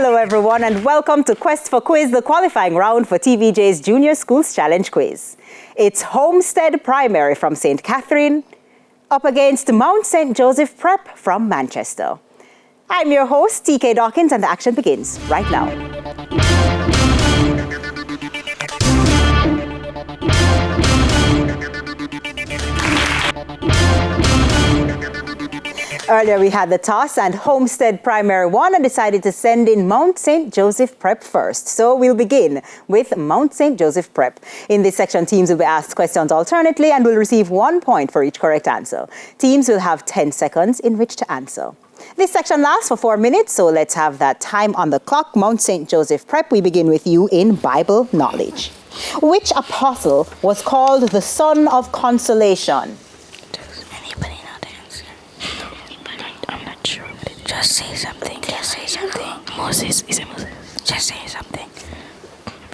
Hello everyone and welcome to Quest for Quiz, the qualifying round for TVJ's Junior Schools Challenge Quiz. It's Homestead Primary from St. Catherine up against Mount St. Joseph Prep from Manchester. I'm your host, TK Dawkins, and the action begins right now. Earlier we had the toss and Homestead Primary won and decided to send in Mount St. Joseph Prep first. So we'll begin with Mount St. Joseph Prep. In this section, teams will be asked questions alternately and will receive 1 point for each correct answer. Teams will have 10 seconds in which to answer. This section lasts for 4 minutes, so let's have that time on the clock. Mount St. Joseph Prep, we begin with you in Bible knowledge. Which apostle was called the Son of Consolation? Just say something. Just say something. Moses. Is it Moses? Just say something.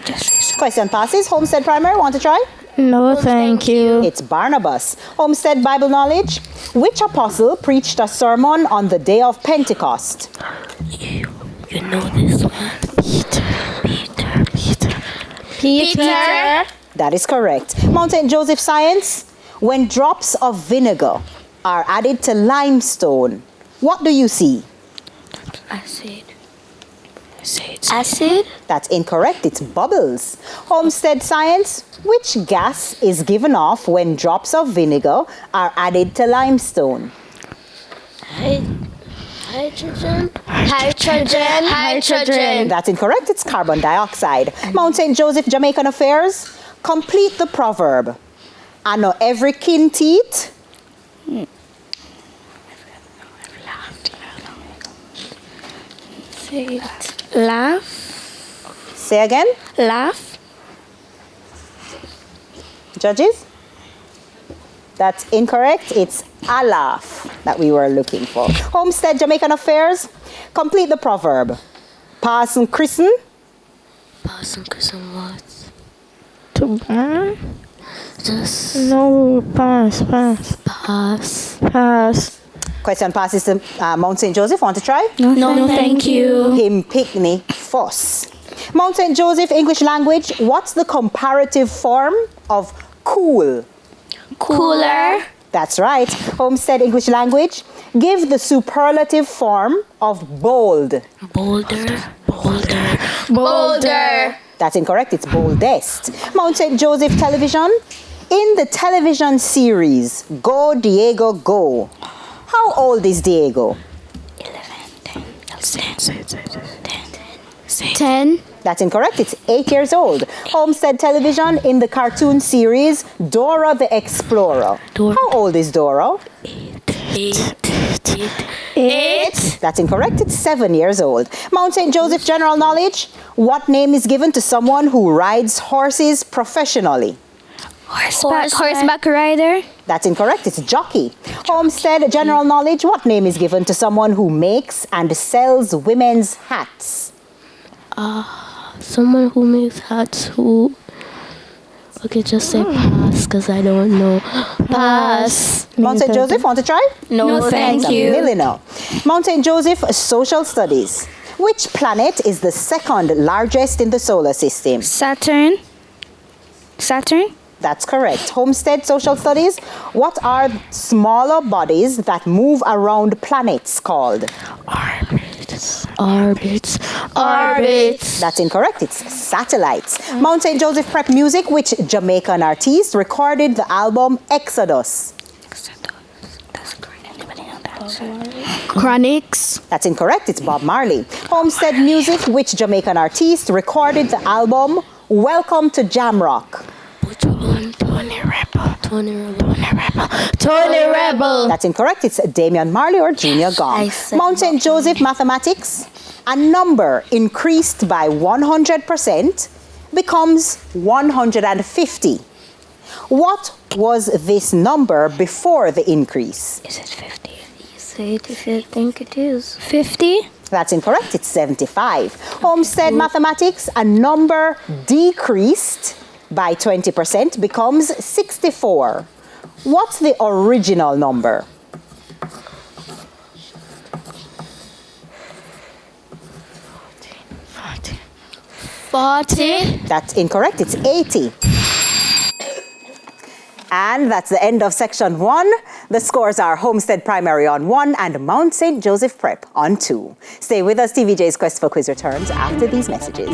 Just say something. Question passes. Homestead Primary, want to try? No, thank you. It's Barnabas. Homestead Bible knowledge. Which apostle preached a sermon on the day of Pentecost? You know this one. Peter. That is correct. Mount St. Joseph science. When drops of vinegar are added to limestone, what do you see? Acid. Acid. That's incorrect. It's bubbles. Homestead science. Which gas is given off when drops of vinegar are added to limestone? Hydrogen. That's incorrect. It's carbon dioxide. Mount St. Joseph Jamaican affairs. Complete the proverb. I know every kin teeth. Say it. Laugh. Say again. Laugh. Judges? That's incorrect. It's alaf that we were looking for. Homestead Jamaican affairs. Complete the proverb. Pass and christen. Pass and christen what? To burn. Just No, pass. Question passes to Mount St. Joseph. Want to try? No, thank you. Him pickney fuss. Mount St. Joseph English language. What's the comparative form of cool? Cooler. That's right. Homestead English language. Give the superlative form of bold. Boulder. That's incorrect. It's boldest. Mount St. Joseph television. In the television series, Go Diego Go. How old is Diego? 10. That's incorrect. It's 8 years old. Homestead television in the cartoon series Dora the Explorer. How old is Dora? 8. That's incorrect. It's 7 years old. Mount St. Joseph general knowledge. What name is given to someone who rides horses professionally? Horseback rider. That's incorrect. It's jockey. Homestead general knowledge. What name is given to someone who makes and sells women's hats? Someone who makes hats who... Okay, just say pass, because I don't know. Pass. Mount St. Joseph, want to try? No, thank It's a you. milliner. Mount St. Joseph social studies. Which planet is the second largest in the solar system? Saturn. That's correct. Homestead social studies. What are smaller bodies that move around planets called? Orbits. That's incorrect. It's satellites. Mount St. Joseph Prep music. Which Jamaican artist recorded the album Exodus? That's correct. Anybody know that? Chronics. That's incorrect. It's Bob Marley. Homestead music. Which Jamaican artist recorded the album Welcome to Jamrock? Tony Rebel. That's incorrect. It's Damian Marley or Junior Gong. Mount St. Joseph mathematics. A number increased by 100% becomes 150. What was this number before the increase? Is it 50? You say it if you think it is. 50. That's incorrect. It's 75. Homestead mathematics. A number decreased by 20% becomes 64. What's the original number? 40. That's incorrect. It's 80. And that's the end of section 1. The scores are Homestead Primary on 1 and Mount St. Joseph Prep on 2. Stay with us. TVJ's Quest for Quiz returns after these messages.